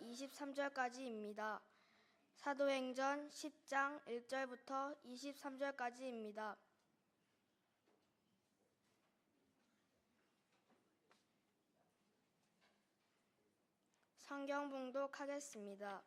23절까지입니다. 사도행전 10장 1절부터 23절까지입니다. 성경 봉독하겠습니다.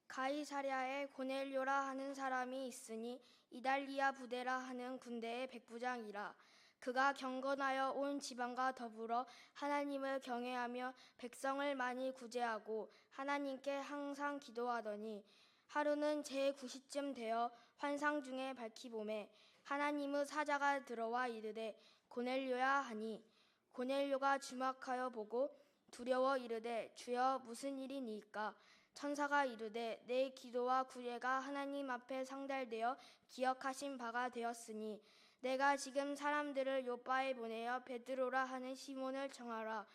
가이사랴에 고넬료라 하는 사람이 있으니 이달리아 부대라 하는 군대의 백부장이라. 그가 경건하여 온 지방과 더불어 하나님을 경외하며 백성을 많이 구제하고 하나님께 항상 기도하더니 하루는 제9시쯤 되어 환상 중에 밝히보매 하나님의 사자가 들어와 이르되 고넬료야 하니 고넬료가 주목하여 보고 두려워 이르되 주여 무슨 일이니까? 천사가 이르되 내 기도와 구제가 하나님 앞에 상달되어 기억하신 바가 되었으니 내가 지금 사람들을 요빠에 보내어 베드로라 하는 시몬을 청하라.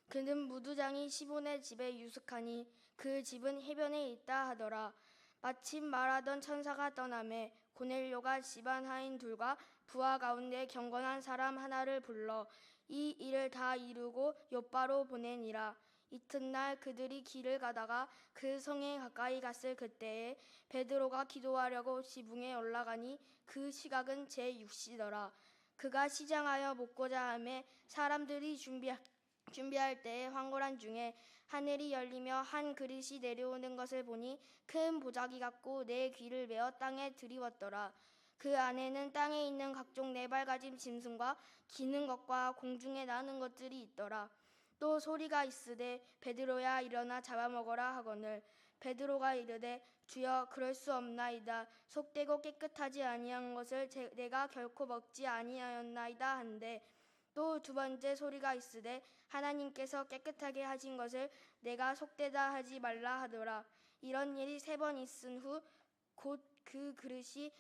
그는 무두장이 시몬의 집에 유숙하니 그 집은 해변에 있다 하더라. 마침 말하던 천사가 떠나매 고넬료가 집안 하인 둘과 부하 가운데 경건한 사람 하나를 불러 이 일을 다 이루고 요빠로 보내니라. 이튿날 그들이 길을 가다가 그 성에 가까이 갔을 그때에 베드로가 기도하려고 지붕에 올라가니 그 시각은 제6시더라. 그가 시장하여 먹고자 하매 사람들이 준비할 때에 황홀한 중에 하늘이 열리며 한 그릇이 내려오는 것을 보니 큰 보자기 같고 네 귀를 메어 땅에 들이웠더라. 그 안에는 땅에 있는 각종 네발가짐 짐승과 기는 것과 공중에 나는 것들이 있더라. 또 소리가 있으되 베드로야 일어나 잡아먹어라 하거늘 베드로가 이르되 주여 그럴 수 없나이다. 속되고 깨끗하지 아니한 것을 내가 결코 먹지 아니하였나이다 한데 또 두 번째 소리가 있으되 하나님께서 깨끗하게 하신 것을 내가 속되다 하지 말라 하더라. 이런 일이 3번 있은 후 곧 그 그릇이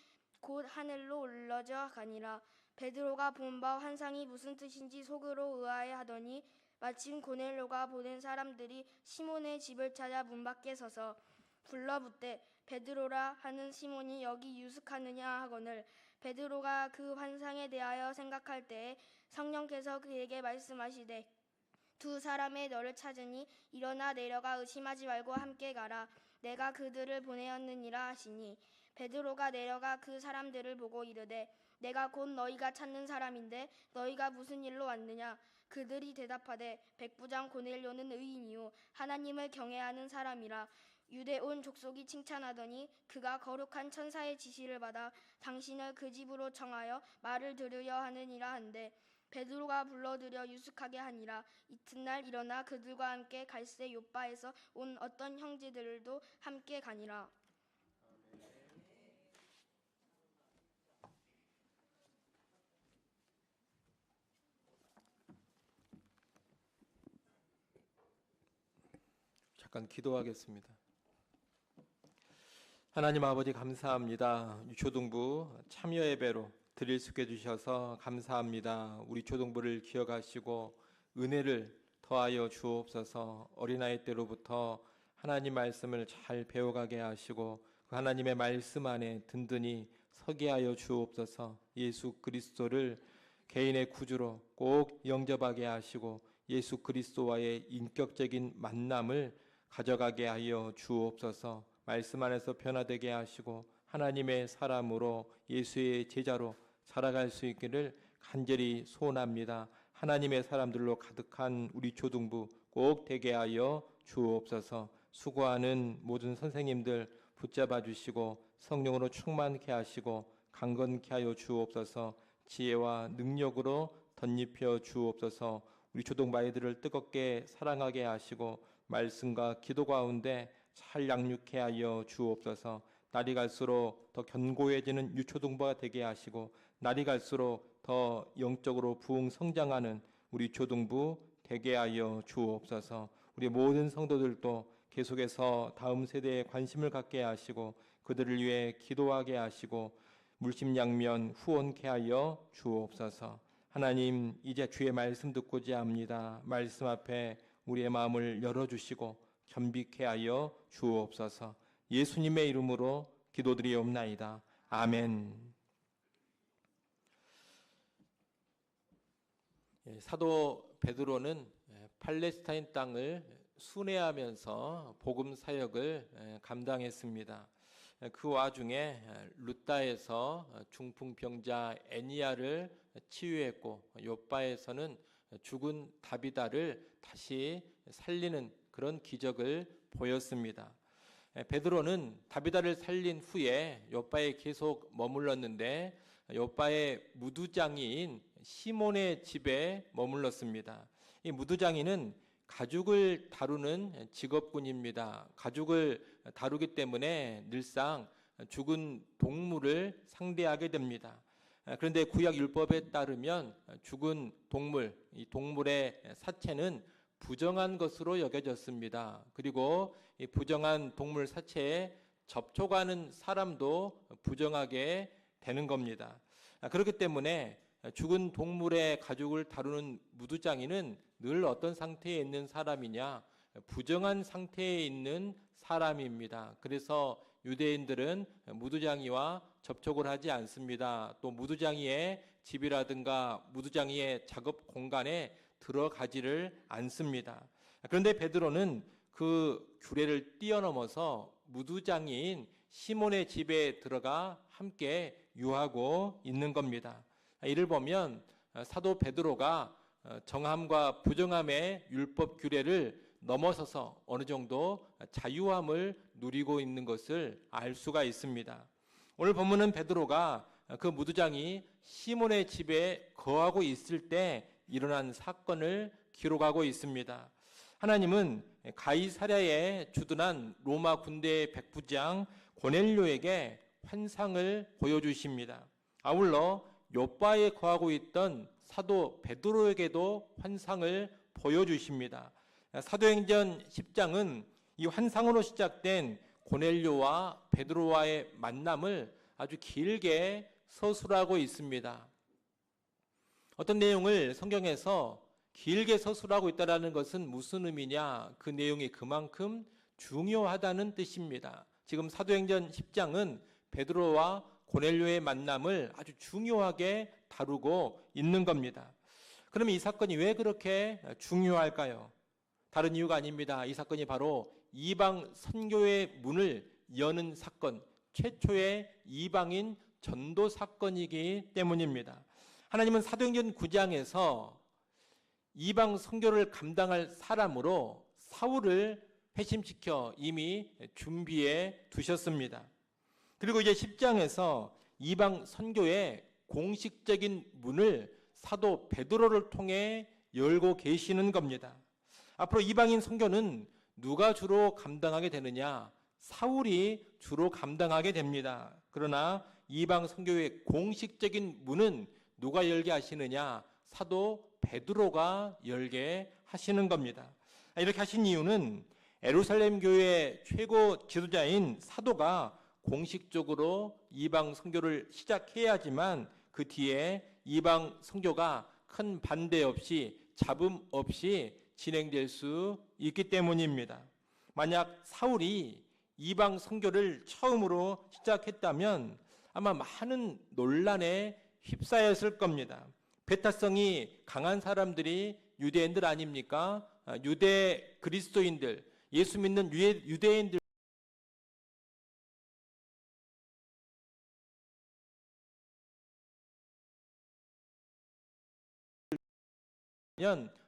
곧 하늘로 올라져 가니라. 베드로가 본 바 환상이 무슨 뜻인지 속으로 의아해 하더니 마침 고넬료가 보낸 사람들이 시몬의 집을 찾아 문 밖에 서서 불러붙되 베드로라 하는 시몬이 여기 유숙하느냐 하거늘 베드로가 그 환상에 대하여 생각할 때에 성령께서 그에게 말씀하시되 두 사람의 너를 찾으니 일어나 내려가 의심하지 말고 함께 가라. 내가 그들을 보내었느니라 하시니 베드로가 내려가 그 사람들을 보고 이르되 내가 곧 너희가 찾는 사람인데 너희가 무슨 일로 왔느냐? 그들이 대답하되 백부장 고넬료는 의인이요 하나님을 경외하는 사람이라. 유대 온 족속이 칭찬하더니 그가 거룩한 천사의 지시를 받아 당신을 그 집으로 청하여 말을 들으려 하느니라 한데 베드로가 불러들여 유숙하게 하니라. 이튿날 일어나 그들과 함께 갈새 요빠에서 온 어떤 형제들도 함께 가니라. 잠깐 기도하겠습니다. 하나님 아버지 감사합니다. 초등부 참여 예배로 드릴 수 있게 해주셔서 감사합니다. 우리 초등부를 기억하시고 은혜를 더하여 주옵소서. 어린아이 때로부터 하나님 말씀을 잘 배워가게 하시고 그 하나님의 말씀 안에 든든히 서게 하여 주옵소서. 예수 그리스도를 개인의 구주로 꼭 영접하게 하시고 예수 그리스도와의 인격적인 만남을 가져가게 하여 주옵소서. 말씀 안에서 변화되게 하시고 하나님의 사람으로 예수의 제자로 살아갈 수 있기를 간절히 소원합니다. 하나님의 사람들로 가득한 우리 초등부 꼭 되게 하여 주옵소서. 수고하는 모든 선생님들 붙잡아 주시고 성령으로 충만케 하시고 강건케 하여 주옵소서. 지혜와 능력으로 덧입혀 주옵소서. 우리 초등부 아이들을 뜨겁게 사랑하게 하시고 말씀과 기도 가운데 잘 양육케 하여 주옵소서. 날이 갈수록 더 견고해지는 유초등부가 되게 하시고 날이 갈수록 더 영적으로 부흥 성장하는 우리 초등부 되게 하여 주옵소서. 우리 모든 성도들도 계속해서 다음 세대에 관심을 갖게 하시고 그들을 위해 기도하게 하시고 물심양면 후원케 하여 주옵소서. 하나님 이제 주의 말씀 듣고자 합니다. 말씀 앞에 우리의 마음을 열어주시고 겸비케 하여 주옵소서. 예수님의 이름으로 기도드리옵나이다. 아멘. 사도 베드로는 팔레스타인 땅을 순회하면서 복음 사역을 감당했습니다. 그 와중에 루다에서 중풍병자 애니야를 치유했고, 욥바에서는 죽은 다비다를 다시 살리는 그런 기적을 보였습니다. 베드로는 다비다를 살린 후에 욥바에 계속 머물렀는데 욥바의 무두장이인 시몬의 집에 머물렀습니다. 이 무두장이는 가죽을 다루는 직업군입니다. 가죽을 다루기 때문에 늘상 죽은 동물을 상대하게 됩니다. 그런데 구약 율법에 따르면 죽은 동물, 이 동물의 사체는 부정한 것으로 여겨졌습니다. 그리고 이 부정한 동물 사체에 접촉하는 사람도 부정하게 되는 겁니다. 그렇기 때문에 죽은 동물의 가죽을 다루는 무두장이는 늘 어떤 상태에 있는 사람이냐? 부정한 상태에 있는 사람입니다. 그래서 유대인들은 무두장이와 접촉을 하지 않습니다. 또 무두장이의 집이라든가 무두장이의 작업 공간에 들어가지를 않습니다. 그런데 베드로는 그 규례를 뛰어넘어서 무두장이인 시몬의 집에 들어가 함께 유하고 있는 겁니다. 이를 보면 사도 베드로가 정함과 부정함의 율법 규례를 넘어서서 어느 정도 자유함을 누리고 있는 것을 알 수가 있습니다. 오늘 본문은 베드로가 그 무두장이 시몬의 집에 거하고 있을 때 일어난 사건을 기록하고 있습니다. 하나님은 가이사랴에 주둔한 로마 군대의 백부장 고넬료에게 환상을 보여주십니다. 아울러 욥바에 거하고 있던 사도 베드로에게도 환상을 보여주십니다. 사도행전 10장은 이 환상으로 시작된 고넬료와 베드로와의 만남을 아주 길게 서술하고 있습니다. 어떤 내용을 성경에서 길게 서술하고 있다는 것은 무슨 의미냐? 그 내용이 그만큼 중요하다는 뜻입니다. 지금 사도행전 10장은 베드로와 고넬료의 만남을 아주 중요하게 다루고 있는 겁니다. 그러면 이 사건이 왜 그렇게 중요할까요? 다른 이유가 아닙니다. 이 사건이 바로 이방 선교의 문을 여는 사건, 최초의 이방인 전도 사건이기 때문입니다. 하나님은 사도행전 9장에서 이방 선교를 감당할 사람으로 사울을 회심시켜 이미 준비해 두셨습니다. 그리고 이제 10장에서 이방 선교의 공식적인 문을 사도 베드로를 통해 열고 계시는 겁니다. 앞으로 이방인 선교는 누가 주로 감당하게 되느냐? 사울이 주로 감당하게 됩니다. 그러나 이방 선교의 공식적인 문은 누가 열게 하시느냐? 사도 베드로가 열게 하시는 겁니다. 이렇게 하신 이유는 예루살렘 교회의 최고 지도자인 사도가 공식적으로 이방 선교를 시작해야지만 그 뒤에 이방 선교가 큰 반대 없이 잡음 없이 진행될 수 있기 때문입니다. 만약 사울이 이방 선교를 처음으로 시작했다면 아마 많은 논란에 휩싸였을 겁니다. 배타성이 강한 사람들이 유대인들 아닙니까? 유대 그리스도인들, 예수 믿는 유대인들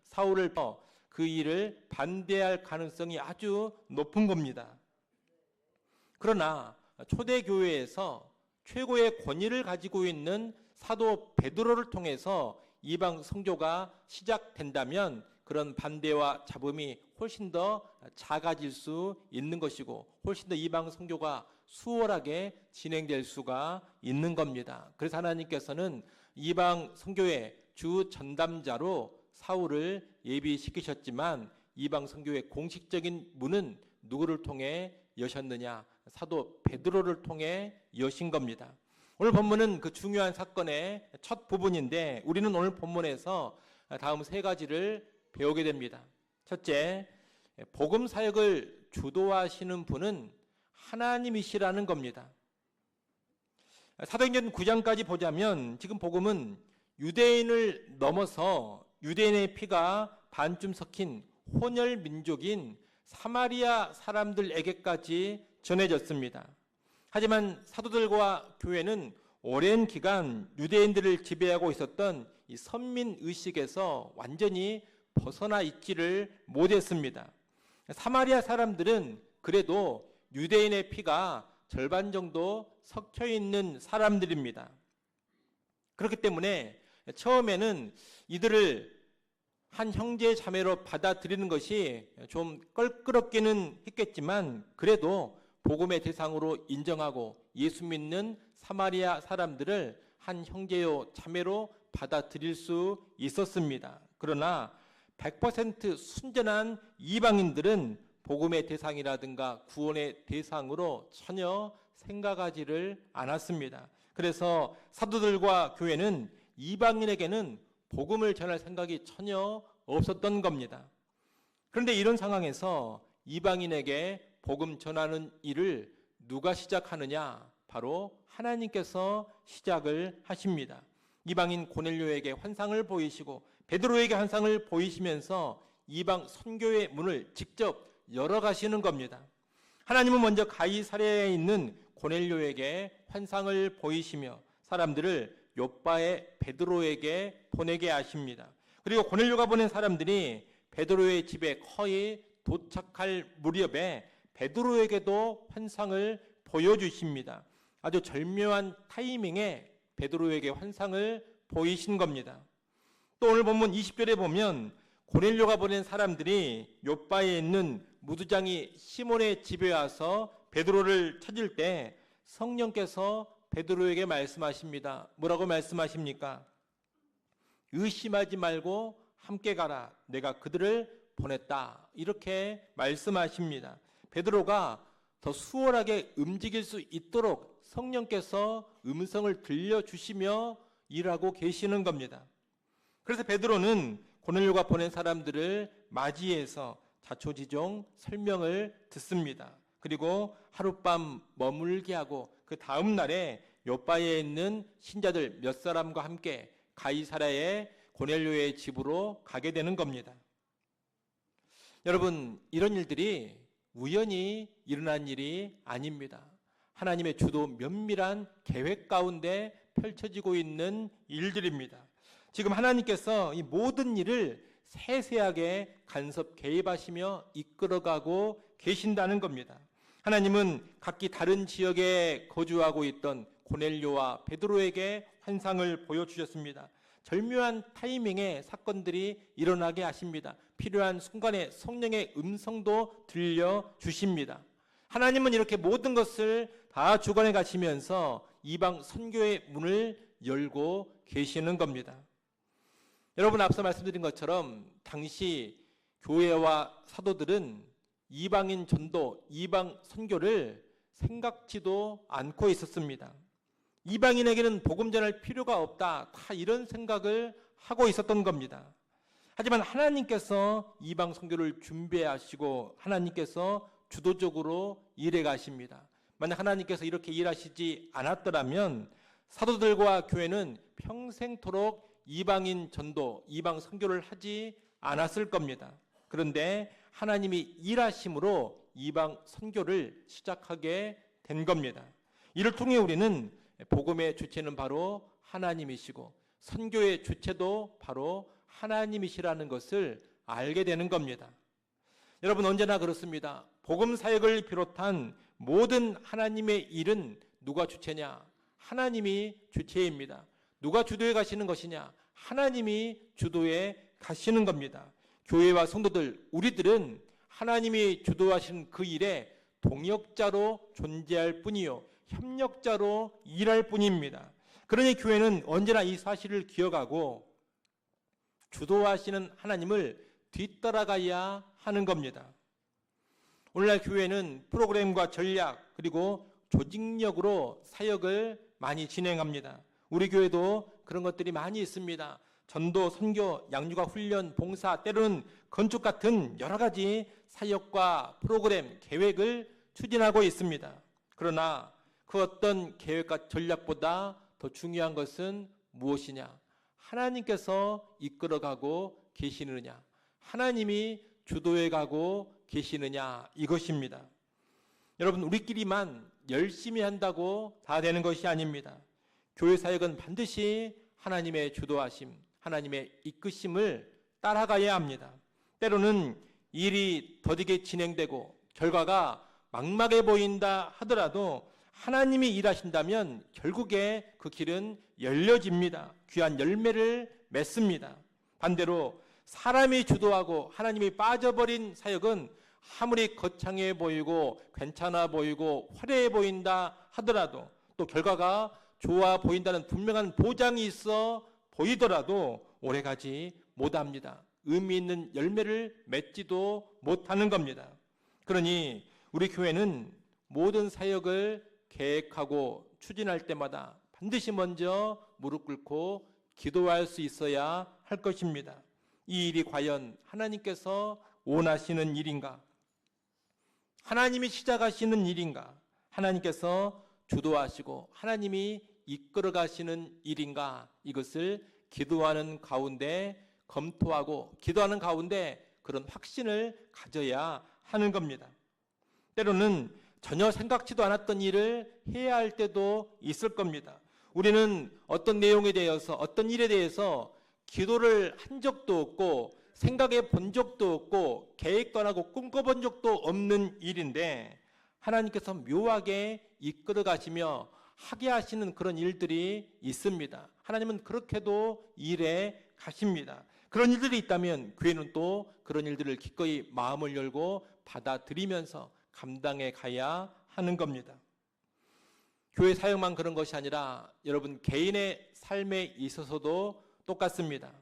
사울을 그 일을 반대할 가능성이 아주 높은 겁니다. 그러나 초대교회에서 최고의 권위를 가지고 있는 사도 베드로를 통해서 이방 선교가 시작된다면 그런 반대와 잡음이 훨씬 더 작아질 수 있는 것이고 훨씬 더 이방 선교가 수월하게 진행될 수가 있는 겁니다. 그래서 하나님께서는 이방 선교의 주 전담자로 사울을 예비시키셨지만 이방 선교의 공식적인 문은 누구를 통해 여셨느냐? 사도 베드로를 통해 여신 겁니다. 오늘 본문은 그 중요한 사건의 첫 부분인데 우리는 오늘 본문에서 다음 세 가지를 배우게 됩니다. 첫째, 복음 사역을 주도하시는 분은 하나님이시라는 겁니다. 사도행전 9장까지 보자면 지금 복음은 유대인을 넘어서 유대인의 피가 반쯤 섞인 혼혈 민족인 사마리아 사람들에게까지 전해졌습니다. 하지만 사도들과 교회는 오랜 기간 유대인들을 지배하고 있었던 이 선민 의식에서 완전히 벗어나 있지를 못했습니다. 사마리아 사람들은 그래도 유대인의 피가 절반 정도 섞여 있는 사람들입니다. 그렇기 때문에 처음에는 이들을 한 형제 자매로 받아들이는 것이 좀 껄끄럽기는 했겠지만 그래도 복음의 대상으로 인정하고 예수 믿는 사마리아 사람들을 한 형제요 자매로 받아들일 수 있었습니다. 그러나 100% 순전한 이방인들은 복음의 대상이라든가 구원의 대상으로 전혀 생각하지를 않았습니다. 그래서 사도들과 교회는 이방인에게는 복음을 전할 생각이 전혀 없었던 겁니다. 그런데 이런 상황에서 이방인에게 복음 전하는 일을 누가 시작하느냐? 바로 하나님께서 시작을 하십니다. 이방인 고넬료에게 환상을 보이시고 베드로에게 환상을 보이시면서 이방 선교의 문을 직접 열어가시는 겁니다. 하나님은 먼저 가이사랴에 있는 고넬료에게 환상을 보이시며 사람들을 욥바의 베드로에게 보내게 하십니다. 그리고 고넬료가 보낸 사람들이 베드로의 집에 거의 도착할 무렵에 베드로에게도 환상을 보여주십니다. 아주 절묘한 타이밍에 베드로에게 환상을 보이신 겁니다. 또 오늘 본문 20절에 보면 고넬료가 보낸 사람들이 욥바에 있는 무두장이 시몬의 집에 와서 베드로를 찾을 때 성령께서 베드로에게 말씀하십니다. 뭐라고 말씀하십니까? 의심하지 말고 함께 가라. 내가 그들을 보냈다. 이렇게 말씀하십니다. 베드로가 더 수월하게 움직일 수 있도록 성령께서 음성을 들려주시며 일하고 계시는 겁니다. 그래서 베드로는 고넬료가 보낸 사람들을 맞이해서 자초지종 설명을 듣습니다. 그리고 하룻밤 머물게 하고 그 다음 날에 욥바에 있는 신자들 몇 사람과 함께 가이사랴의 고넬료의 집으로 가게 되는 겁니다. 여러분, 이런 일들이 우연히 일어난 일이 아닙니다. 하나님의 주도 면밀한 계획 가운데 펼쳐지고 있는 일들입니다. 지금 하나님께서 이 모든 일을 세세하게 간섭 개입하시며 이끌어가고 계신다는 겁니다. 하나님은 각기 다른 지역에 거주하고 있던 고넬료와 베드로에게 환상을 보여주셨습니다. 절묘한 타이밍에 사건들이 일어나게 하십니다. 필요한 순간에 성령의 음성도 들려주십니다. 하나님은 이렇게 모든 것을 다 주관해 가시면서 이방 선교의 문을 열고 계시는 겁니다. 여러분, 앞서 말씀드린 것처럼 당시 교회와 사도들은 이방인 전도, 이방 선교를 생각지도 않고 있었습니다. 이방인에게는 복음 전할 필요가 없다. 다 이런 생각을 하고 있었던 겁니다. 하지만 하나님께서 이방 선교를 준비하시고 하나님께서 주도적으로 일해 가십니다. 만약 하나님께서 이렇게 일하시지 않았더라면 사도들과 교회는 평생토록 이방인 전도, 이방 선교를 하지 않았을 겁니다. 그런데 하나님이 일하심으로 이방 선교를 시작하게 된 겁니다. 이를 통해 우리는 복음의 주체는 바로 하나님이시고 선교의 주체도 바로 하나님이시라는 것을 알게 되는 겁니다. 여러분, 언제나 그렇습니다. 복음 사역을 비롯한 모든 하나님의 일은 누가 주체냐? 하나님이 주체입니다. 누가 주도해 가시는 것이냐? 하나님이 주도해 가시는 겁니다. 교회와 성도들, 우리들은 하나님이 주도하신 그 일에 동역자로 존재할 뿐이요, 협력자로 일할 뿐입니다. 그러니 교회는 언제나 이 사실을 기억하고 주도하시는 하나님을 뒤따라가야 하는 겁니다. 오늘날 교회는 프로그램과 전략 그리고 조직력으로 사역을 많이 진행합니다. 우리 교회도 그런 것들이 많이 있습니다. 전도, 선교, 양육과 훈련, 봉사, 때로는 건축 같은 여러 가지 사역과 프로그램, 계획을 추진하고 있습니다. 그러나 그 어떤 계획과 전략보다 더 중요한 것은 무엇이냐? 하나님께서 이끌어가고 계시느냐? 하나님이 주도해 가고 계시느냐, 이것입니다. 여러분, 우리끼리만 열심히 한다고 다 되는 것이 아닙니다. 교회 사역은 반드시 하나님의 주도하심, 하나님의 이끄심을 따라가야 합니다. 때로는 일이 더디게 진행되고 결과가 막막해 보인다 하더라도 하나님이 일하신다면 결국에 그 길은 열려집니다. 귀한 열매를 맺습니다. 반대로 사람이 주도하고 하나님이 빠져버린 사역은 아무리 거창해 보이고 괜찮아 보이고 화려해 보인다 하더라도, 또 결과가 좋아 보인다는 분명한 보장이 있어 보이더라도 오래가지 못합니다. 의미 있는 열매를 맺지도 못하는 겁니다. 그러니 우리 교회는 모든 사역을 계획하고 추진할 때마다 반드시 먼저 무릎 꿇고 기도할 수 있어야 할 것입니다. 이 일이 과연 하나님께서 원하시는 일인가? 하나님이 시작하시는 일인가? 하나님께서 주도하시고 하나님이 이끌어 가시는 일인가? 이것을 기도하는 가운데 검토하고 기도하는 가운데 그런 확신을 가져야 하는 겁니다. 때로는 전혀 생각지도 않았던 일을 해야 할 때도 있을 겁니다. 우리는 어떤 내용에 대해서, 어떤 일에 대해서 기도를 한 적도 없고 생각해 본 적도 없고 계획도 안 하고 꿈꿔본 적도 없는 일인데 하나님께서 묘하게 이끌어 가시며 하게 하시는 그런 일들이 있습니다. 하나님은 그렇게도 일해 가십니다. 그런 일들이 있다면 교회는 또 그런 일들을 기꺼이 마음을 열고 받아들이면서 감당해 가야 하는 겁니다. 교회 사역만 그런 것이 아니라 여러분 개인의 삶에 있어서도 똑같습니다.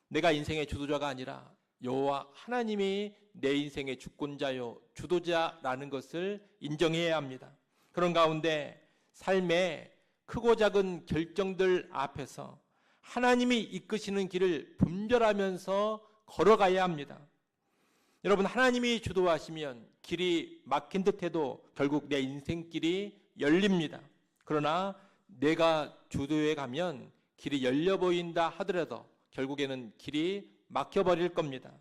내가 인생의 주도자가 아니라 여호와 하나님이 내 인생의 주권자요 주도자라는 것을 인정해야 합니다. 그런 가운데 삶의 크고 작은 결정들 앞에서 하나님이 이끄시는 길을 분별하면서 걸어가야 합니다. 여러분, 하나님이 주도하시면 길이 막힌 듯해도 결국 내 인생길이 열립니다. 그러나 내가 주도해 가면 길이 열려 보인다 하더라도 결국에는 길이 막혀버릴 겁니다.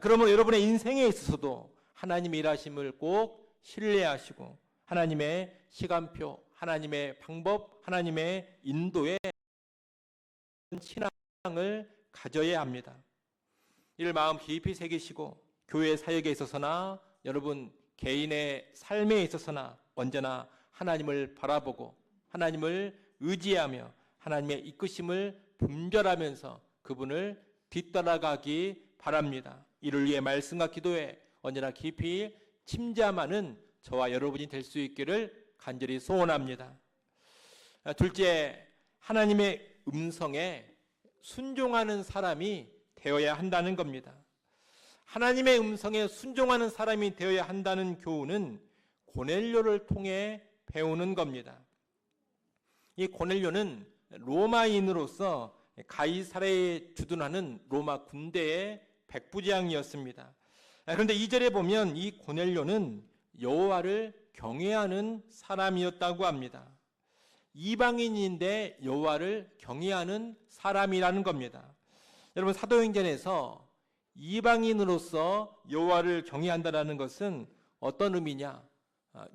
그러면 여러분의 인생에 있어서도 하나님의 일하심을 꼭 신뢰하시고 하나님의 시간표, 하나님의 방법, 하나님의 인도에 신앙을 가져야 합니다. 이를 마음 깊이 새기시고 교회 사역에 있어서나 여러분 개인의 삶에 있어서나 언제나 하나님을 바라보고 하나님을 의지하며 하나님의 이끄심을 분별하면서 그분을 뒤따라가기 바랍니다. 이를 위해 말씀과 기도에 언제나 깊이 침잠하는 저와 여러분이 될 수 있기를 간절히 소원합니다. 둘째, 하나님의 음성에 순종하는 사람이 되어야 한다는 겁니다. 하나님의 음성에 순종하는 사람이 되어야 한다는 교훈은 고넬료를 통해 배우는 겁니다. 이 고넬료는 로마인으로서 가이사랴에 주둔하는 로마 군대의 백부장이었습니다. 그런데 2절에 보면 이 고넬료는 여호와를 경외하는 사람이었다고 합니다. 이방인인데 여호와를 경외하는 사람이라는 겁니다. 여러분, 사도행전에서 이방인으로서 여호와를 경외한다는 것은 어떤 의미냐?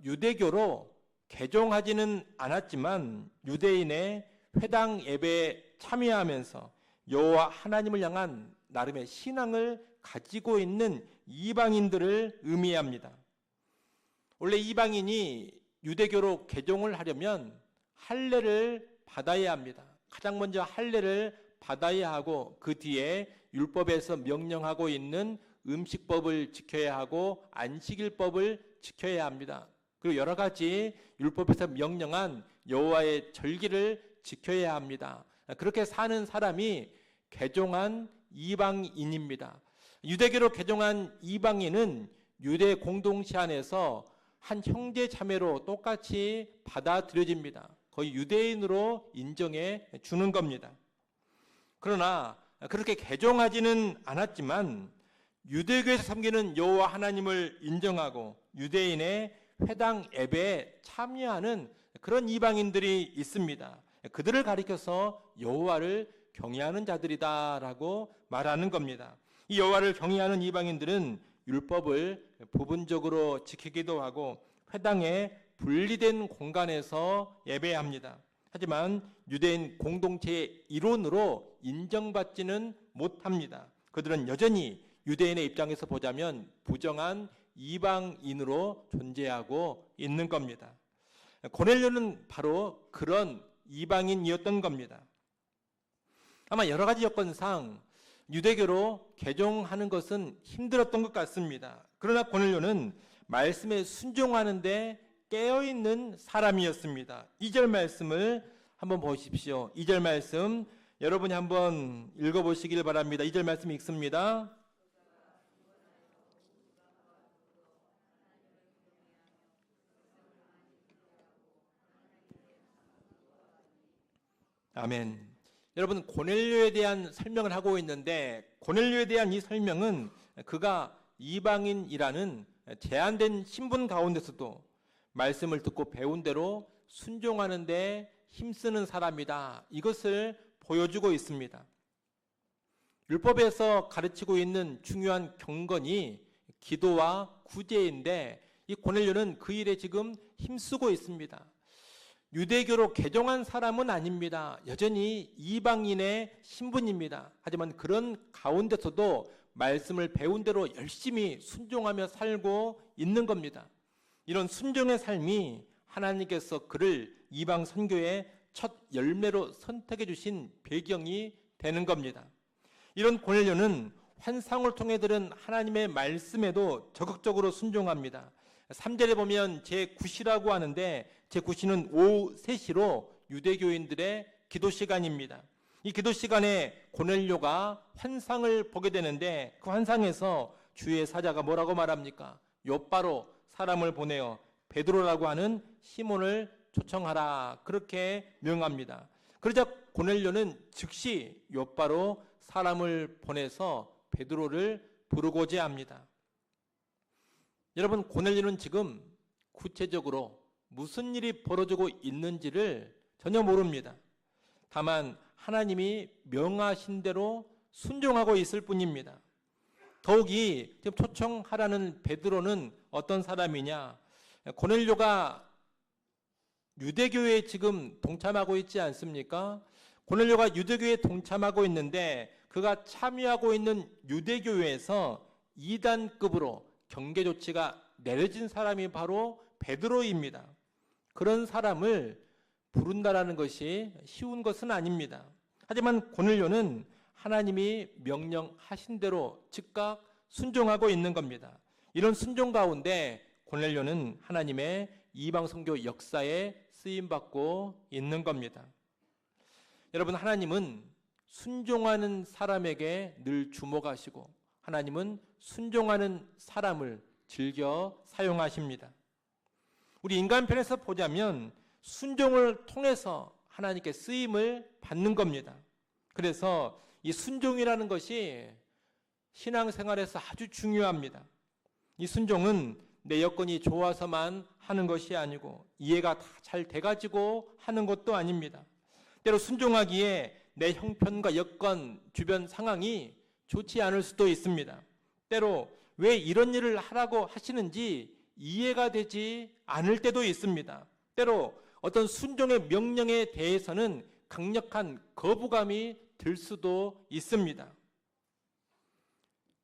유대교로 개종하지는 않았지만 유대인의 회당 예배에 참여하면서 여호와 하나님을 향한 나름의 신앙을 가지고 있는 이방인들을 의미합니다. 원래 이방인이 유대교로 개종을 하려면 할례를 받아야 합니다. 가장 먼저 할례를 받아야 하고 그 뒤에 율법에서 명령하고 있는 음식법을 지켜야 하고 안식일법을 지켜야 합니다. 그리고 여러 가지 율법에서 명령한 여호와의 절기를 지켜야 합니다. 그렇게 사는 사람이 개종한 이방인입니다. 유대교로 개종한 이방인은 유대 공동체 안에서 한 형제 자매로 똑같이 받아들여집니다. 거의 유대인으로 인정해 주는 겁니다. 그러나 그렇게 개종하지는 않았지만 유대교에서 섬기는 여호와 하나님을 인정하고 유대인의 회당 예배에 참여하는 그런 이방인들이 있습니다. 그들을 가리켜서 여호와를 경외하는 자들이다라고 말하는 겁니다. 이 여호와를 경외하는 이방인들은 율법을 부분적으로 지키기도 하고 회당에 분리된 공간에서 예배합니다. 하지만 유대인 공동체의 일원으로 인정받지는 못합니다. 그들은 여전히 유대인의 입장에서 보자면 부정한 이방인으로 존재하고 있는 겁니다. 고넬료는 바로 그런 이방인이었던 겁니다. 아마 여러 가지 여건상 유대교로 개종하는 것은 힘들었던 것 같습니다. 그러나 고넬료는 말씀에 순종하는데 깨어있는 사람이었습니다. 2절 말씀을 한번 보십시오. 2절 말씀 여러분이 한번 읽어보시길 바랍니다. 2절 말씀 읽습니다. 아멘. 여러분, 고넬료에 대한 설명을 하고 있는데 고넬료에 대한 이 설명은 그가 이방인이라는 제한된 신분 가운데서도 말씀을 듣고 배운 대로 순종하는 데 힘쓰는 사람이다. 이것을 보여주고 있습니다. 율법에서 가르치고 있는 중요한 경건이 기도와 구제인데 이 고넬료는 그 일에 지금 힘쓰고 있습니다. 유대교로 개종한 사람은 아닙니다. 여전히 이방인의 신분입니다. 하지만 그런 가운데서도 말씀을 배운 대로 열심히 순종하며 살고 있는 겁니다. 이런 순종의 삶이 하나님께서 그를 이방 선교의 첫 열매로 선택해 주신 배경이 되는 겁니다. 이런 고넬료는 환상을 통해 들은 하나님의 말씀에도 적극적으로 순종합니다. 3절에 보면 제9시라고 하는데 제9시는 오후 3시로 유대교인들의 기도 시간입니다. 이 기도 시간에 고넬료가 환상을 보게 되는데 그 환상에서 주의 사자가 뭐라고 말합니까? 욥바로 사람을 보내어 베드로라고 하는 시몬을 초청하라 그렇게 명합니다. 그러자 고넬료는 즉시 욥바로 사람을 보내서 베드로를 부르고자 합니다. 여러분, 고넬료는 지금 구체적으로 무슨 일이 벌어지고 있는지를 전혀 모릅니다. 다만 하나님이 명하신 대로 순종하고 있을 뿐입니다. 더욱이 지금 초청하라는 베드로는 어떤 사람이냐? 고넬료가 유대교에 지금 동참하고 있지 않습니까? 고넬료가 유대교에 동참하고 있는데 그가 참여하고 있는 유대교회에서 이단급으로 경계 조치가 내려진 사람이 바로 베드로입니다. 그런 사람을 부른다라는 것이 쉬운 것은 아닙니다. 하지만 고넬료는 하나님이 명령하신 대로 즉각 순종하고 있는 겁니다. 이런 순종 가운데 고넬료는 하나님의 이방 선교 역사에 쓰임받고 있는 겁니다. 여러분, 하나님은 순종하는 사람에게 늘 주목하시고 하나님은 순종하는 사람을 즐겨 사용하십니다. 우리 인간편에서 보자면 순종을 통해서 하나님께 쓰임을 받는 겁니다. 그래서 이 순종이라는 것이 신앙생활에서 아주 중요합니다. 이 순종은 내 여건이 좋아서만 하는 것이 아니고 이해가 다 잘 돼가지고 하는 것도 아닙니다. 때로 순종하기에 내 형편과 여건, 주변 상황이 좋지 않을 수도 있습니다. 때로 왜 이런 일을 하라고 하시는지 이해가 되지 않을 때도 있습니다. 때로 어떤 순종의 명령에 대해서는 강력한 거부감이 들 수도 있습니다.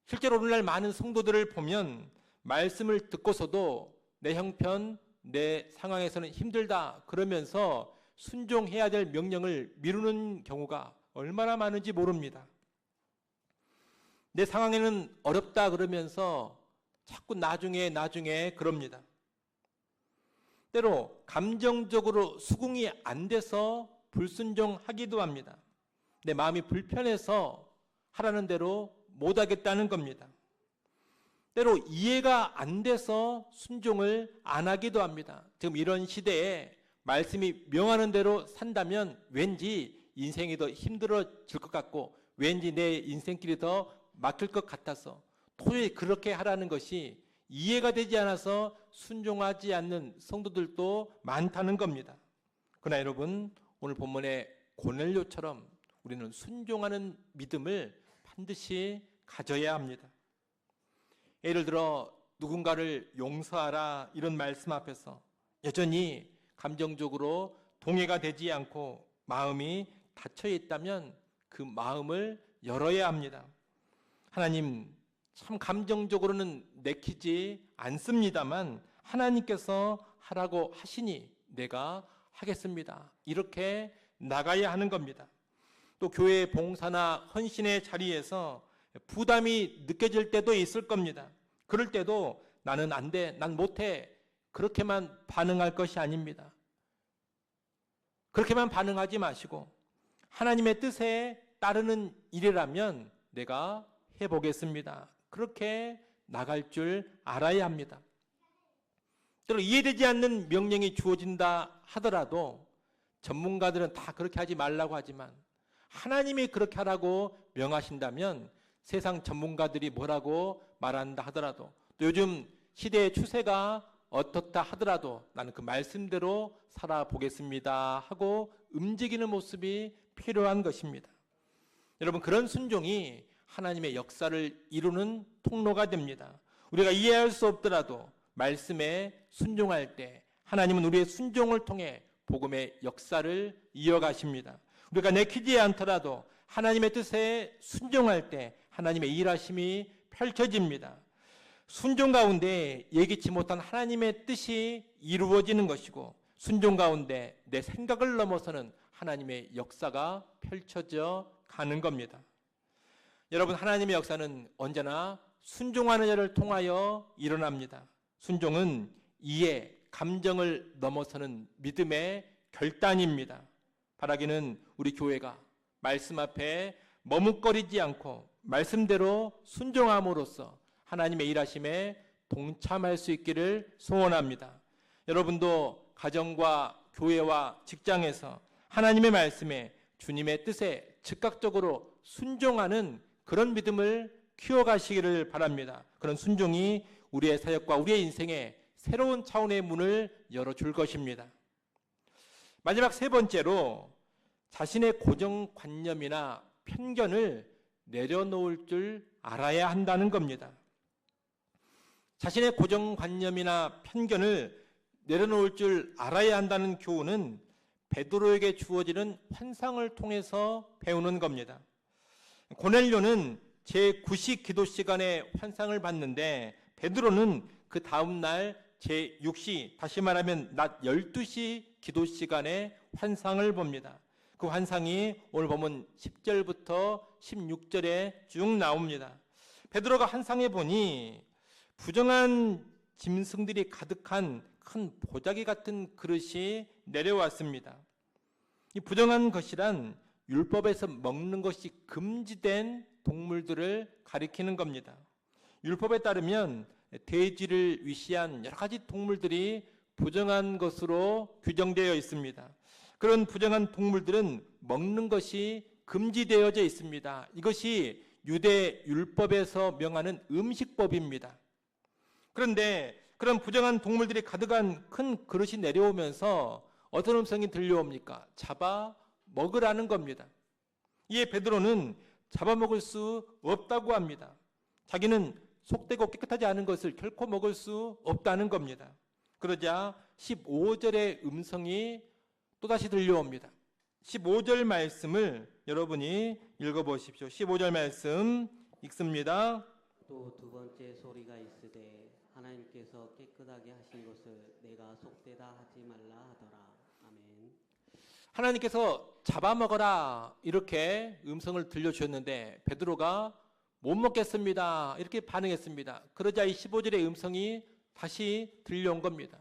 실제로 오늘날 많은 성도들을 보면 말씀을 듣고서도 내 형편, 내 상황에서는 힘들다 그러면서 순종해야 될 명령을 미루는 경우가 얼마나 많은지 모릅니다. 내 상황에는 어렵다 그러면서 자꾸 나중에 그럽니다. 때로 감정적으로 수긍이 안 돼서 불순종하기도 합니다. 내 마음이 불편해서 하라는 대로 못하겠다는 겁니다. 때로 이해가 안 돼서 순종을 안 하기도 합니다. 지금 이런 시대에 말씀이 명하는 대로 산다면 왠지 인생이 더 힘들어질 것 같고 왠지 내 인생길이 더 막힐 것 같아서 도저히 그렇게 하라는 것이 이해가 되지 않아서 순종하지 않는 성도들도 많다는 겁니다. 그러나 여러분, 오늘 본문의 고넬료처럼 우리는 순종하는 믿음을 반드시 가져야 합니다. 예를 들어 누군가를 용서하라 이런 말씀 앞에서 여전히 감정적으로 동의가 되지 않고 마음이 닫혀 있다면 그 마음을 열어야 합니다. 하나님, 참 감정적으로는 내키지 않습니다만 하나님께서 하라고 하시니 내가 하겠습니다. 이렇게 나가야 하는 겁니다. 또 교회 봉사나 헌신의 자리에서 부담이 느껴질 때도 있을 겁니다. 그럴 때도 나는 안 돼, 난 못해, 그렇게만 반응할 것이 아닙니다. 그렇게만 반응하지 마시고 하나님의 뜻에 따르는 일이라면 내가 해보겠습니다. 그렇게 나갈 줄 알아야 합니다. 때로 이해되지 않는 명령이 주어진다 하더라도 전문가들은 다 그렇게 하지 말라고 하지만 하나님이 그렇게 하라고 명하신다면 세상 전문가들이 뭐라고 말한다 하더라도 또 요즘 시대의 추세가 어떻다 하더라도 나는 그 말씀대로 살아보겠습니다 하고 움직이는 모습이 필요한 것입니다. 여러분, 그런 순종이 하나님의 역사를 이루는 통로가 됩니다. 우리가 이해할 수 없더라도 말씀에 순종할 때 하나님은 우리의 순종을 통해 복음의 역사를 이어가십니다. 우리가 내키지 않더라도 하나님의 뜻에 순종할 때 하나님의 일하심이 펼쳐집니다. 순종 가운데 예기치 못한 하나님의 뜻이 이루어지는 것이고 순종 가운데 내 생각을 넘어서는 하나님의 역사가 펼쳐져 가는 겁니다. 여러분, 하나님의 역사는 언제나 순종하는 자를 통하여 일어납니다. 순종은 이해, 감정을 넘어서는 믿음의 결단입니다. 바라기는 우리 교회가 말씀 앞에 머뭇거리지 않고 말씀대로 순종함으로써 하나님의 일하심에 동참할 수 있기를 소원합니다. 여러분도 가정과 교회와 직장에서 하나님의 말씀에 주님의 뜻에 즉각적으로 순종하는 그런 믿음을 키워가시기를 바랍니다. 그런 순종이 우리의 사역과 우리의 인생에 새로운 차원의 문을 열어줄 것입니다. 마지막 세 번째로 자신의 고정관념이나 편견을 내려놓을 줄 알아야 한다는 겁니다. 자신의 고정관념이나 편견을 내려놓을 줄 알아야 한다는 교훈은 베드로에게 주어지는 환상을 통해서 배우는 겁니다. 고넬료는 제9시 기도 시간에 환상을 봤는데 베드로는 그 다음 날 제6시, 다시 말하면 낮 12시 기도 시간에 환상을 봅니다. 그 환상이 오늘 보면 10절부터 16절에 쭉 나옵니다. 베드로가 환상해 보니 부정한 짐승들이 가득한 큰 보자기 같은 그릇이 내려왔습니다. 이 부정한 것이란 율법에서 먹는 것이 금지된 동물들을 가리키는 겁니다. 율법에 따르면 돼지를 위시한 여러 가지 동물들이 부정한 것으로 규정되어 있습니다. 그런 부정한 동물들은 먹는 것이 금지되어져 있습니다. 이것이 유대 율법에서 명하는 음식법입니다. 그런데 그런 부정한 동물들이 가득한 큰 그릇이 내려오면서 어떤 음성이 들려옵니까? 잡아 먹으라는 겁니다. 이에 베드로는 잡아먹을 수 없다고 합니다. 자기는 속되고 깨끗하지 않은 것을 결코 먹을 수 없다는 겁니다. 그러자 15절의 음성이 또다시 들려옵니다. 15절 말씀을 여러분이 읽어보십시오. 15절 말씀 읽습니다. 또 두 번째 소리가 있으되 하나님께서 깨끗하게 하신 것을 내가 속되다 하지 말라 하더라. 아멘. 하나님께서 잡아먹어라 이렇게 음성을 들려주셨는데 베드로가 못 먹겠습니다 이렇게 반응했습니다. 그러자 이 15절의 음성이 다시 들려온 겁니다.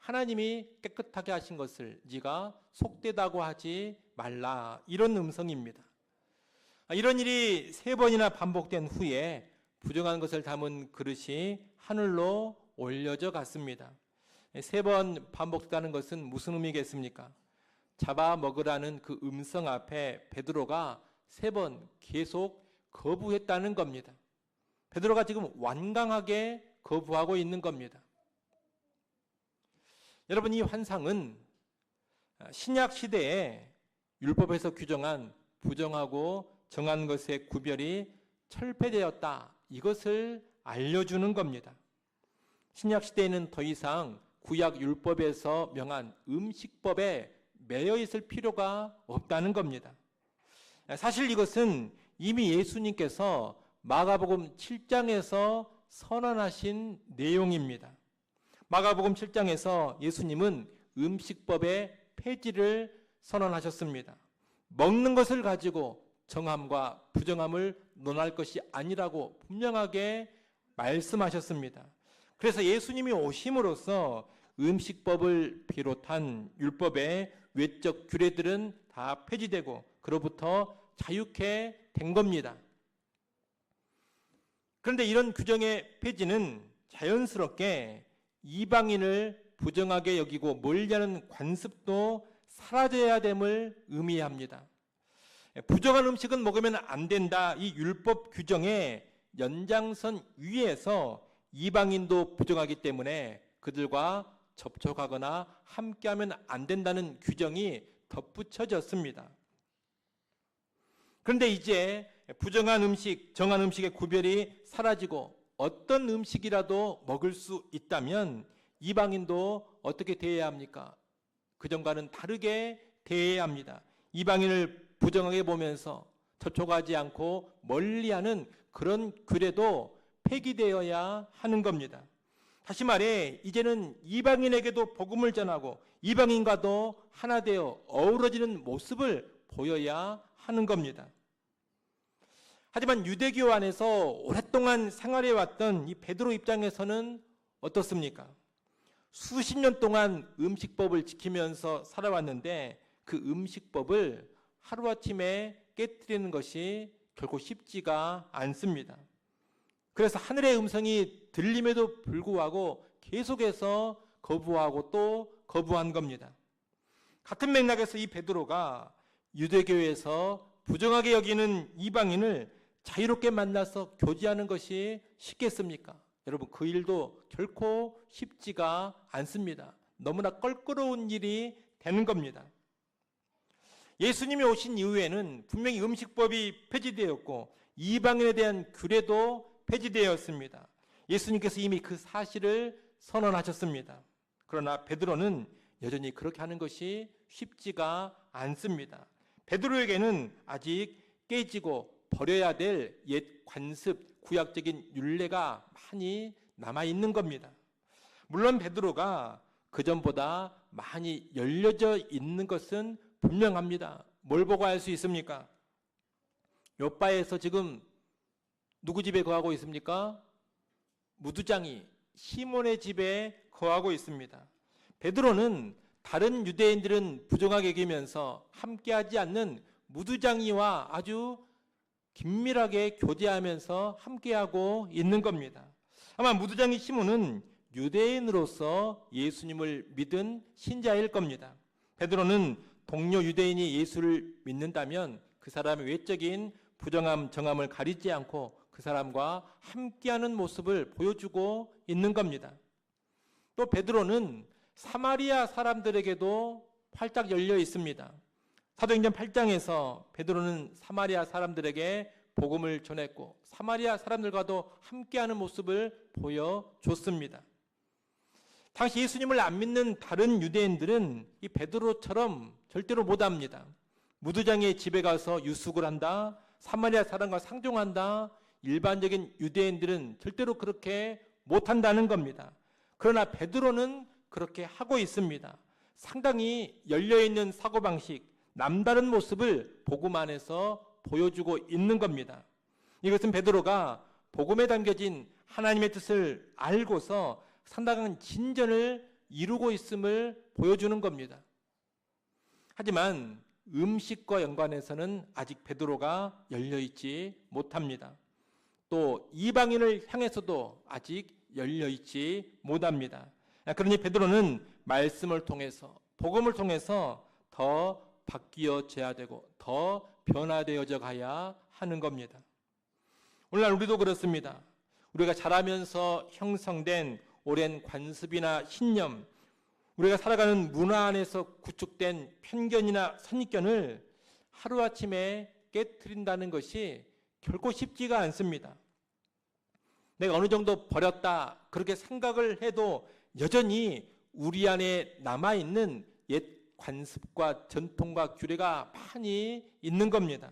하나님이 깨끗하게 하신 것을 네가 속되다고 하지 말라, 이런 음성입니다. 이런 일이 3번이나 반복된 후에 부정한 것을 담은 그릇이 하늘로 올려져 갔습니다. 3번 반복됐다는 것은 무슨 의미겠습니까? 잡아먹으라는 그 음성 앞에 베드로가 3번 계속 거부했다는 겁니다. 베드로가 지금 완강하게 거부하고 있는 겁니다. 여러분, 이 환상은 신약 시대에 율법에서 규정한 부정하고 정한 것의 구별이 철폐되었다. 이것을 알려주는 겁니다. 신약 시대에는 더 이상 구약 율법에서 명한 음식법에 매여 있을 필요가 없다는 겁니다. 사실 이것은 이미 예수님께서 마가복음 7장에서 선언하신 내용입니다. 마가복음 7장에서 예수님은 음식법의 폐지를 선언하셨습니다. 먹는 것을 가지고 정함과 부정함을 논할 것이 아니라고 분명하게 말씀하셨습니다. 그래서 예수님이 오심으로써 음식법을 비롯한 율법의 외적 규례들은 다 폐지되고 그로부터 자유케 된 겁니다. 그런데 이런 규정의 폐지는 자연스럽게 이방인을 부정하게 여기고 멀리하는 관습도 사라져야 됨을 의미합니다. 부정한 음식은 먹으면 안 된다. 이 율법 규정의 연장선 위에서 이방인도 부정하기 때문에 그들과 접촉하거나 함께하면 안 된다는 규정이 덧붙여졌습니다. 그런데 이제 부정한 음식, 정한 음식의 구별이 사라지고 어떤 음식이라도 먹을 수 있다면 이방인도 어떻게 대해야 합니까? 그전과는 다르게 대해야 합니다. 이방인을 부정하게 보면서 접촉하지 않고 멀리하는 그런 규례도 폐기되어야 하는 겁니다. 다시 말해 이제는 이방인에게도 복음을 전하고 이방인과도 하나 되어 어우러지는 모습을 보여야 하는 겁니다. 하지만 유대교 안에서 오랫동안 생활해왔던 이 베드로 입장에서는 어떻습니까? 수십 년 동안 음식법을 지키면서 살아왔는데 그 음식법을 하루아침에 깨뜨리는 것이 결코 쉽지가 않습니다. 그래서 하늘의 음성이 들림에도 불구하고 계속해서 거부하고 또 거부한 겁니다. 같은 맥락에서 이 베드로가 유대교에서 부정하게 여기는 이방인을 자유롭게 만나서 교제하는 것이 쉽겠습니까? 여러분 그 일도 결코 쉽지가 않습니다. 너무나 껄끄러운 일이 되는 겁니다. 예수님이 오신 이후에는 분명히 음식법이 폐지되었고 이방인에 대한 규례도 폐지되었습니다. 예수님께서 이미 그 사실을 선언하셨습니다. 그러나 베드로는 여전히 그렇게 하는 것이 쉽지가 않습니다. 베드로에게는 아직 깨지고 버려야 될 옛 관습, 구약적인 율례가 많이 남아있는 겁니다. 물론 베드로가 그전보다 많이 열려져 있는 것은 분명합니다. 뭘 보고 알 수 있습니까? 요바에서 지금 누구 집에 거하고 있습니까? 무두장이 시몬의 집에 거하고 있습니다. 베드로는 다른 유대인들은 부정하게 여기면서 함께하지 않는 무두장이와 아주 긴밀하게 교제하면서 함께하고 있는 겁니다. 아마 무두장이 시몬은 유대인으로서 예수님을 믿은 신자일 겁니다. 베드로는 동료 유대인이 예수를 믿는다면 그 사람의 외적인 부정함, 정함을 가리지 않고 그 사람과 함께하는 모습을 보여주고 있는 겁니다. 또 베드로는 사마리아 사람들에게도 활짝 열려 있습니다. 사도행전 8장에서 베드로는 사마리아 사람들에게 복음을 전했고 사마리아 사람들과도 함께하는 모습을 보여줬습니다. 당시 예수님을 안 믿는 다른 유대인들은 이 베드로처럼 절대로 못합니다. 무두장의 집에 가서 유숙을 한다, 사마리아 사람과 상종한다, 일반적인 유대인들은 절대로 그렇게 못한다는 겁니다. 그러나 베드로는 그렇게 하고 있습니다. 상당히 열려있는 사고방식, 남다른 모습을 복음 안에서 보여주고 있는 겁니다. 이것은 베드로가 복음에 담겨진 하나님의 뜻을 알고서 상당한 진전을 이루고 있음을 보여주는 겁니다. 하지만 음식과 연관해서는 아직 베드로가 열려있지 못합니다. 또 이방인을 향해서도 아직 열려있지 못합니다. 그러니 베드로는 말씀을 통해서 복음을 통해서 더 바뀌어져야 되고 더 변화되어져 가야 하는 겁니다. 오늘날 우리도 그렇습니다. 우리가 자라면서 형성된 오랜 관습이나 신념, 우리가 살아가는 문화 안에서 구축된 편견이나 선입견을 하루아침에 깨트린다는 것이 결코 쉽지가 않습니다. 내가 어느 정도 버렸다 그렇게 생각을 해도 여전히 우리 안에 남아있는 옛 관습과 전통과 규례가 많이 있는 겁니다.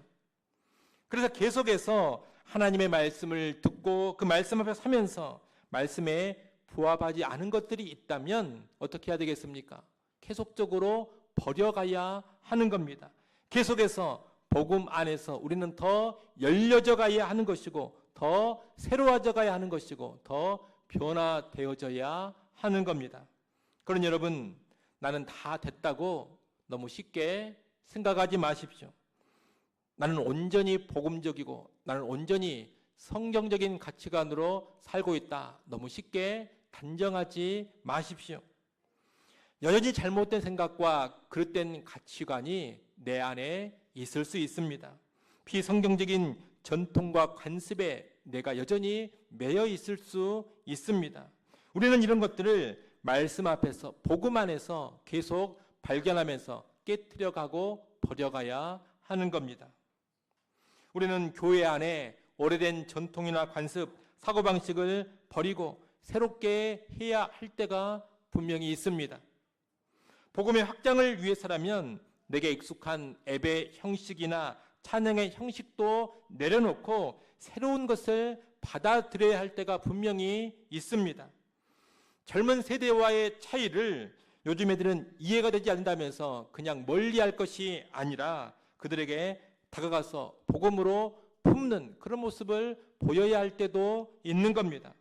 그래서 계속해서 하나님의 말씀을 듣고 그 말씀 앞에 서면서 말씀에 부합하지 않은 것들이 있다면 어떻게 해야 되겠습니까? 계속적으로 버려가야 하는 겁니다. 계속해서 복음 안에서 우리는 더 열려져 가야 하는 것이고 더 새로워져 가야 하는 것이고 더 변화되어져야 하는 겁니다. 그런 여러분, 나는 다 됐다고 너무 쉽게 생각하지 마십시오. 나는 온전히 복음적이고 나는 온전히 성경적인 가치관으로 살고 있다. 너무 쉽게 단정하지 마십시오. 여전히 잘못된 생각과 그릇된 가치관이 내 안에 있을 수 있습니다. 비성경적인 전통과 관습에 내가 여전히 매여 있을 수 있습니다. 우리는 이런 것들을 말씀 앞에서 복음 안에서 계속 발견하면서 깨트려가고 버려가야 하는 겁니다. 우리는 교회 안에 오래된 전통이나 관습, 사고방식을 버리고 새롭게 해야 할 때가 분명히 있습니다. 복음의 확장을 위해서라면 내게 익숙한 예배 형식이나 찬양의 형식도 내려놓고 새로운 것을 받아들여야 할 때가 분명히 있습니다. 젊은 세대와의 차이를 요즘 애들은 이해가 되지 않는다면서 그냥 멀리할 것이 아니라 그들에게 다가가서 복음으로 품는 그런 모습을 보여야 할 때도 있는 겁니다.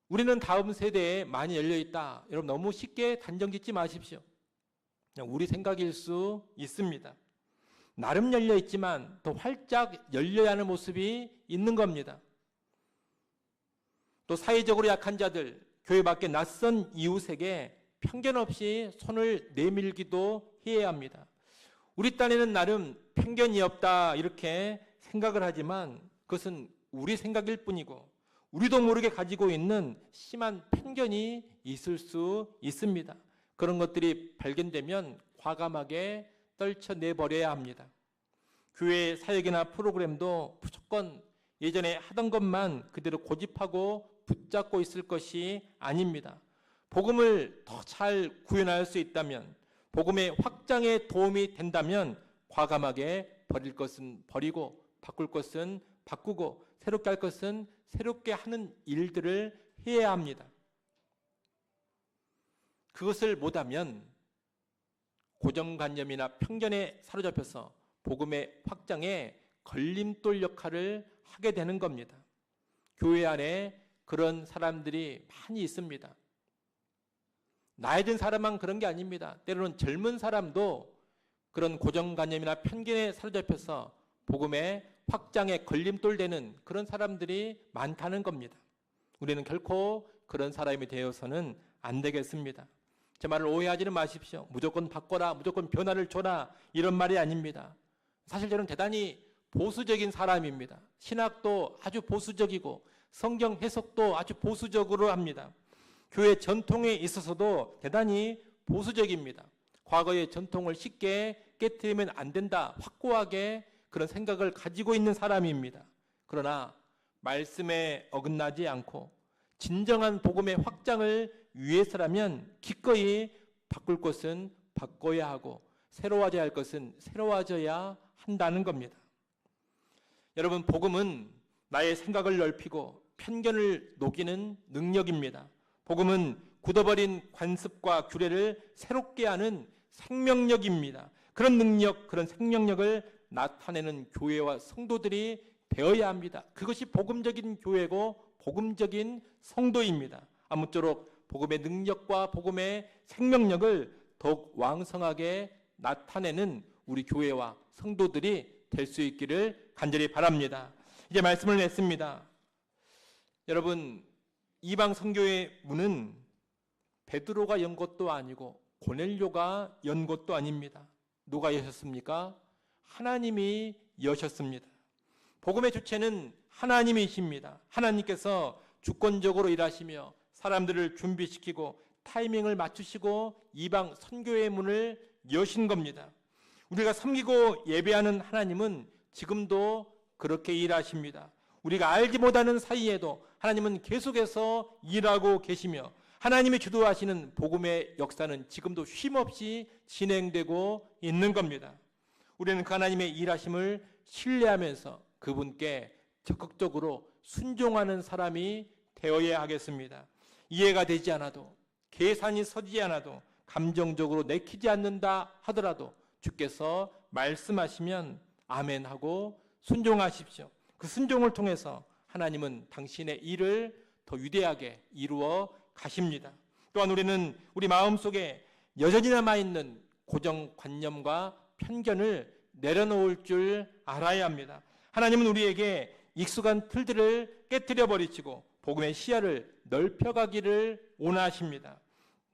우리는 다음 세대에 많이 열려있다. 여러분 너무 쉽게 단정짓지 마십시오. 그냥 우리 생각일 수 있습니다. 나름 열려있지만 더 활짝 열려야 하는 모습이 있는 겁니다. 또 사회적으로 약한 자들, 교회 밖에 낯선 이웃에게 편견 없이 손을 내밀기도 해야 합니다. 우리 딴에는 나름 편견이 없다 이렇게 생각을 하지만 그것은 우리 생각일 뿐이고 우리도 모르게 가지고 있는 심한 편견이 있을 수 있습니다. 그런 것들이 발견되면 과감하게 떨쳐내버려야 합니다. 교회 사역이나 프로그램도 무조건 예전에 하던 것만 그대로 고집하고 붙잡고 있을 것이 아닙니다. 복음을 더 잘 구현할 수 있다면, 복음의 확장에 도움이 된다면 과감하게 버릴 것은 버리고 바꿀 것은 바꾸고 새롭게 할 것은 새롭게 하는 일들을 해야 합니다. 그것을 못하면 고정관념이나 편견에 사로잡혀서 복음의 확장에 걸림돌 역할을 하게 되는 겁니다. 교회 안에 그런 사람들이 많이 있습니다. 나이 든 사람만 그런 게 아닙니다. 때로는 젊은 사람도 그런 고정관념이나 편견에 사로잡혀서 복음의 확장에 걸림돌 되는 그런 사람들이 많다는 겁니다. 우리는 결코 그런 사람이 되어서는 안 되겠습니다. 제 말을 오해하지는 마십시오. 무조건 바꿔라, 무조건 변화를 줘라 이런 말이 아닙니다. 사실 저는 대단히 보수적인 사람입니다. 신학도 아주 보수적이고 성경 해석도 아주 보수적으로 합니다. 교회 전통에 있어서도 대단히 보수적입니다. 과거의 전통을 쉽게 깨트리면 안 된다, 확고하게 그런 생각을 가지고 있는 사람입니다. 그러나 말씀에 어긋나지 않고 진정한 복음의 확장을 위해서라면 기꺼이 바꿀 것은 바꿔야 하고 새로워져야 할 것은 새로워져야 한다는 겁니다. 여러분, 복음은 나의 생각을 넓히고 편견을 녹이는 능력입니다. 복음은 굳어버린 관습과 규례를 새롭게 하는 생명력입니다. 그런 능력, 그런 생명력을 나타내는 교회와 성도들이 되어야 합니다. 그것이 복음적인 교회고 복음적인 성도입니다. 아무쪼록 복음의 능력과 복음의 생명력을 더욱 왕성하게 나타내는 우리 교회와 성도들이 될 수 있기를 간절히 바랍니다. 이제 말씀을 냈습니다. 여러분, 이방 선교의 문은 베드로가 연 것도 아니고 고넬료가 연 것도 아닙니다. 누가 여셨습니까? 하나님이 여셨습니다. 복음의 주체는 하나님이십니다. 하나님께서 주권적으로 일하시며 사람들을 준비시키고 타이밍을 맞추시고 이방 선교의 문을 여신 겁니다. 우리가 섬기고 예배하는 하나님은 지금도 그렇게 일하십니다. 우리가 알지 못하는 사이에도 하나님은 계속해서 일하고 계시며 하나님이 주도하시는 복음의 역사는 지금도 쉼없이 진행되고 있는 겁니다. 우리는 그 하나님의 일하심을 신뢰하면서 그분께 적극적으로 순종하는 사람이 되어야 하겠습니다. 이해가 되지 않아도, 계산이 서지 않아도, 감정적으로 내키지 않는다 하더라도 주께서 말씀하시면 아멘하고 순종하십시오. 그 순종을 통해서 하나님은 당신의 일을 더 위대하게 이루어 가십니다. 또한 우리는 우리 마음속에 여전히 남아있는 고정관념과 편견을 내려놓을 줄 알아야 합니다. 하나님은 우리에게 익숙한 틀들을 깨뜨려 버리시고 복음의 시야를 넓혀가기를 원하십니다.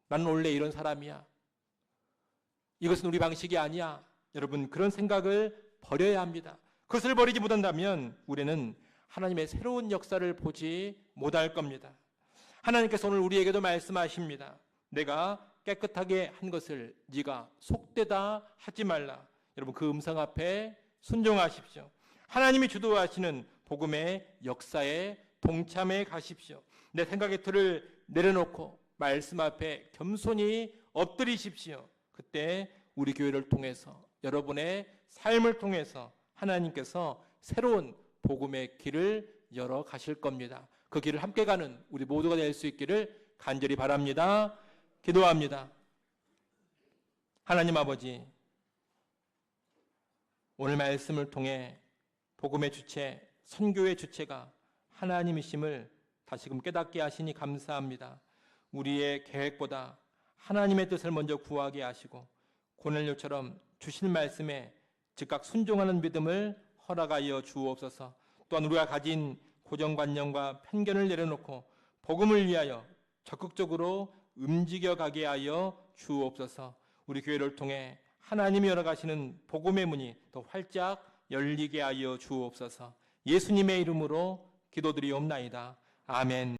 나는 원래 이런 사람이야. 이것은 우리 방식이 아니야. 여러분, 그런 생각을 버려야 합니다. 그것을 버리지 못한다면 우리는 하나님의 새로운 역사를 보지 못할 겁니다. 하나님께서 오늘 우리에게도 말씀하십니다. 내가 깨끗하게 한 것을 네가 속되다 하지 말라. 여러분, 그 음성 앞에 순종하십시오. 하나님이 주도하시는 복음의 역사에 동참해 가십시오. 내 생각의 틀을 내려놓고 말씀 앞에 겸손히 엎드리십시오. 그때 우리 교회를 통해서, 여러분의 삶을 통해서 하나님께서 새로운 복음의 길을 열어 가실 겁니다. 그 길을 함께 가는 우리 모두가 될 수 있기를 간절히 바랍니다. 기도합니다. 하나님 아버지, 오늘 말씀을 통해 복음의 주체, 선교의 주체가 하나님이심을 다시금 깨닫게 하시니 감사합니다. 우리의 계획보다 하나님의 뜻을 먼저 구하게 하시고 고넬료처럼 주신 말씀에 즉각 순종하는 믿음을 허락하여 주옵소서. 또한 우리가 가진 고정관념과 편견을 내려놓고 복음을 위하여 적극적으로 움직여가게 하여 주옵소서. 우리 교회를 통해 하나님이 열어가시는 복음의 문이 더 활짝 열리게 하여 주옵소서. 예수님의 이름으로 기도드리옵나이다. 아멘.